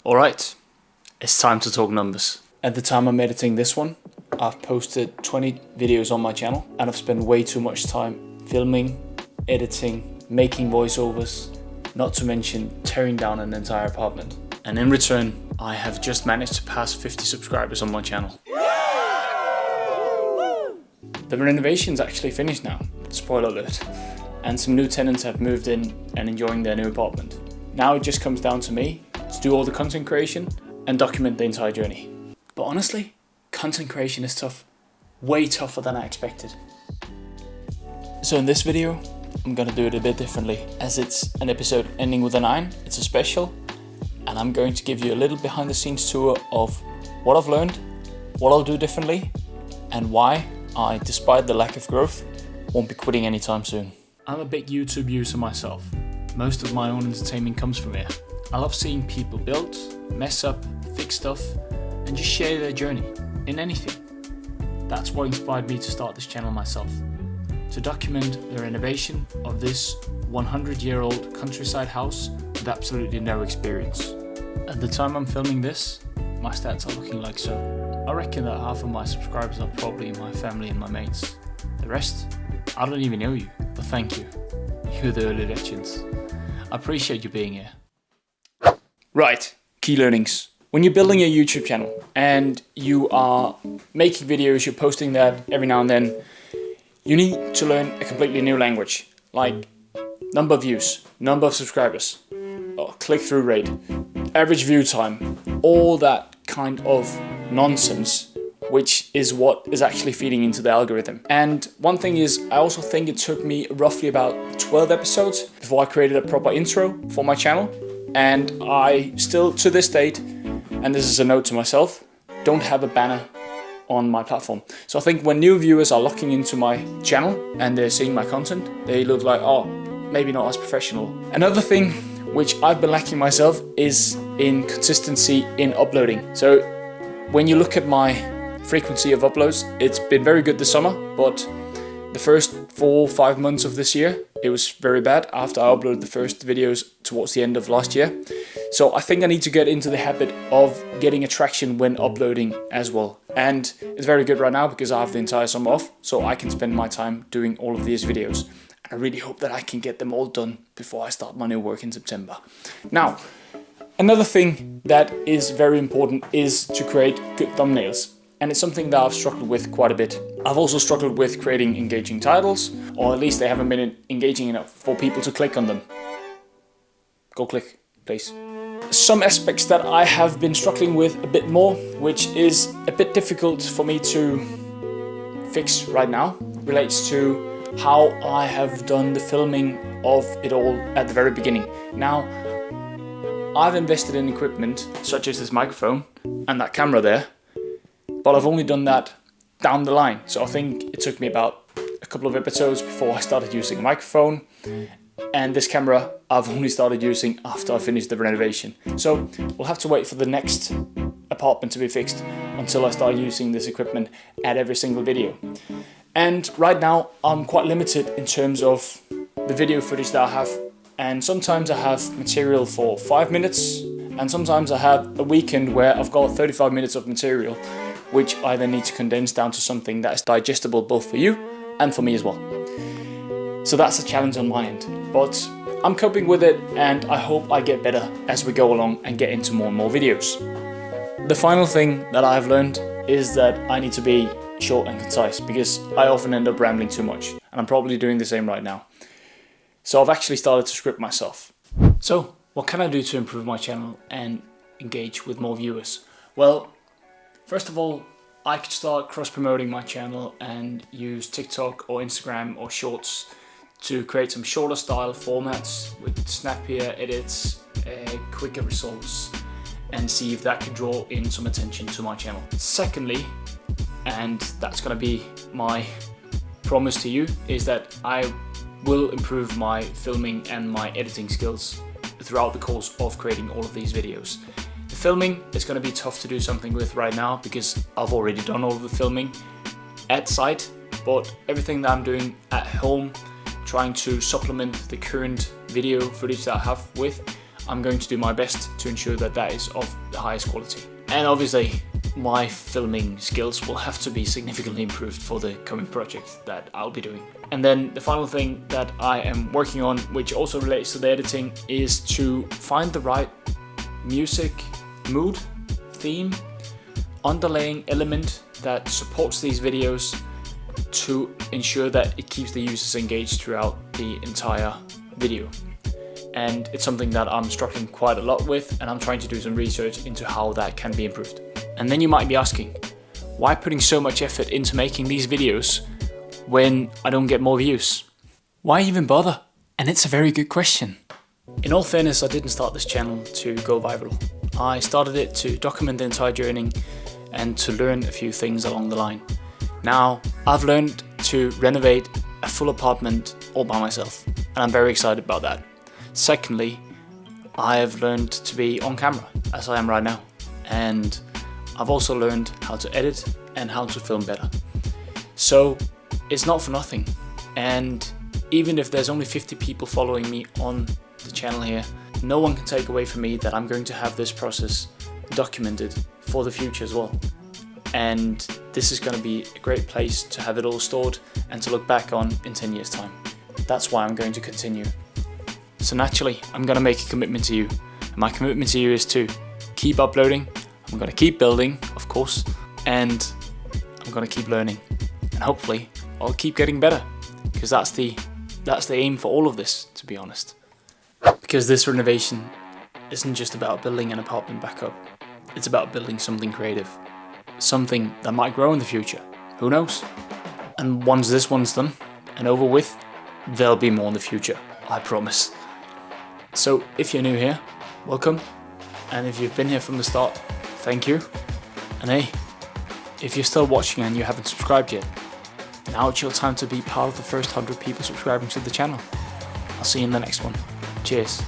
Alright, it's time to talk numbers. At the time I'm editing this one, I've posted 20 videos on my channel and I've spent way too much time filming, editing, making voiceovers, not to mention tearing down an entire apartment. And in return, I have just managed to pass 50 subscribers on my channel. The renovation's actually finished now, spoiler alert, and some new tenants have moved in and enjoying their new apartment. Now it just comes down to me to do all the content creation and document the entire journey. But honestly, content creation is tough, way tougher than I expected. So in this video, I'm gonna do it a bit differently. As it's an episode ending with a 9, it's a special, and I'm going to give you a little behind the scenes tour of what I've learned, what I'll do differently, and why I, despite the lack of growth, won't be quitting anytime soon. I'm a big YouTube user myself. Most of my own entertainment comes from here. I love seeing people build, mess up, fix stuff, and just share their journey in anything. That's what inspired me to start this channel myself, to document the renovation of this 100-year-old countryside house with absolutely no experience. At the time I'm filming this, my stats are looking like so. I reckon that half of my subscribers are probably my family and my mates. The rest, I don't even know you, but thank you. You're the early legends. I appreciate you being here. Right, key learnings. When you're building a YouTube channel and you are making videos, you're posting that every now and then, you need to learn a completely new language, like number of views, number of subscribers, click-through rate, average view time, all that kind of nonsense, which is what is actually feeding into the algorithm. And one thing is, I also think it took me roughly about 12 episodes before I created a proper intro for my channel. And I still, to this date, and this is a note to myself, don't have a banner on my platform. So I think when new viewers are looking into my channel and they're seeing my content, they look like, oh, maybe not as professional. Another thing which I've been lacking myself is in consistency in uploading. So when you look at my frequency of uploads, it's been very good this summer, but the first 4-5 months of this year, it was very bad after I uploaded the first videos towards the end of last year. So I think I need to get into the habit of getting attraction when uploading as well. And it's very good right now because I have the entire summer off, so I can spend my time doing all of these videos. I really hope that I can get them all done before I start my new work in September. Now, another thing that is very important is to create good thumbnails. And it's something that I've struggled with quite a bit. I've also struggled with creating engaging titles, or at least they haven't been engaging enough for people to click on them. Go click, please. Some aspects that I have been struggling with a bit more, which is a bit difficult for me to fix right now, relates to how I have done the filming of it all at the very beginning. Now, I've invested in equipment such as this microphone and that camera there, but I've only done that down the line. So I think it took me about a couple of episodes before I started using a microphone. And this camera I've only started using after I finished the renovation. So we'll have to wait for the next apartment to be fixed until I start using this equipment at every single video. And right now I'm quite limited in terms of the video footage that I have. And sometimes I have material for 5 minutes, and sometimes I have a weekend where I've got 35 minutes of material, which I then need to condense down to something that is digestible both for you and for me as well. So that's a challenge on my end, but I'm coping with it and I hope I get better as we go along and get into more and more videos. The final thing that I've learned is that I need to be short and concise because I often end up rambling too much, and I'm probably doing the same right now. So I've actually started to script myself. So what can I do to improve my channel and engage with more viewers? Well, first of all, I could start cross-promoting my channel and use TikTok or Instagram or Shorts to create some shorter style formats with snappier edits, quicker results, and see if that could draw in some attention to my channel. Secondly, and that's gonna be my promise to you, is that I will improve my filming and my editing skills throughout the course of creating all of these videos. The filming is going to be tough to do something with right now because I've already done all of the filming at site, but everything that I'm doing at home, trying to supplement the current video footage that I have with, I'm going to do my best to ensure that that is of the highest quality. And obviously, my filming skills will have to be significantly improved for the coming project that I'll be doing. And then the final thing that I am working on, which also relates to the editing, is to find the right music, mood, theme, underlying element that supports these videos to ensure that it keeps the users engaged throughout the entire video. And it's something that I'm struggling quite a lot with, and I'm trying to do some research into how that can be improved. And then you might be asking, why putting so much effort into making these videos when I don't get more views? Why even bother? And it's a very good question. In all fairness, I didn't start this channel to go viral. I started it to document the entire journey and to learn a few things along the line. Now, I've learned to renovate a full apartment all by myself, and I'm very excited about that. Secondly, I have learned to be on camera, as I am right now, and I've also learned how to edit and how to film better. So it's not for nothing, and even if there's only 50 people following me on the channel here, no one can take away from me that I'm going to have this process documented for the future as well. And this is going to be a great place to have it all stored and to look back on in 10 years time. That's why I'm going to continue. So naturally, I'm going to make a commitment to you. And my commitment to you is to keep uploading, I'm going to keep building, of course, and I'm going to keep learning. And hopefully, I'll keep getting better, because that's the aim for all of this, to be honest. Because this renovation isn't just about building an apartment back up. It's about building something creative. Something that might grow in the future. Who knows? And once this one's done and over with, there'll be more in the future, I promise. So if you're new here, welcome. And if you've been here from the start, thank you. And hey, if you're still watching and you haven't subscribed yet, now it's your time to be part of the first 100 people subscribing to the channel. I'll see you in the next one. Cheers.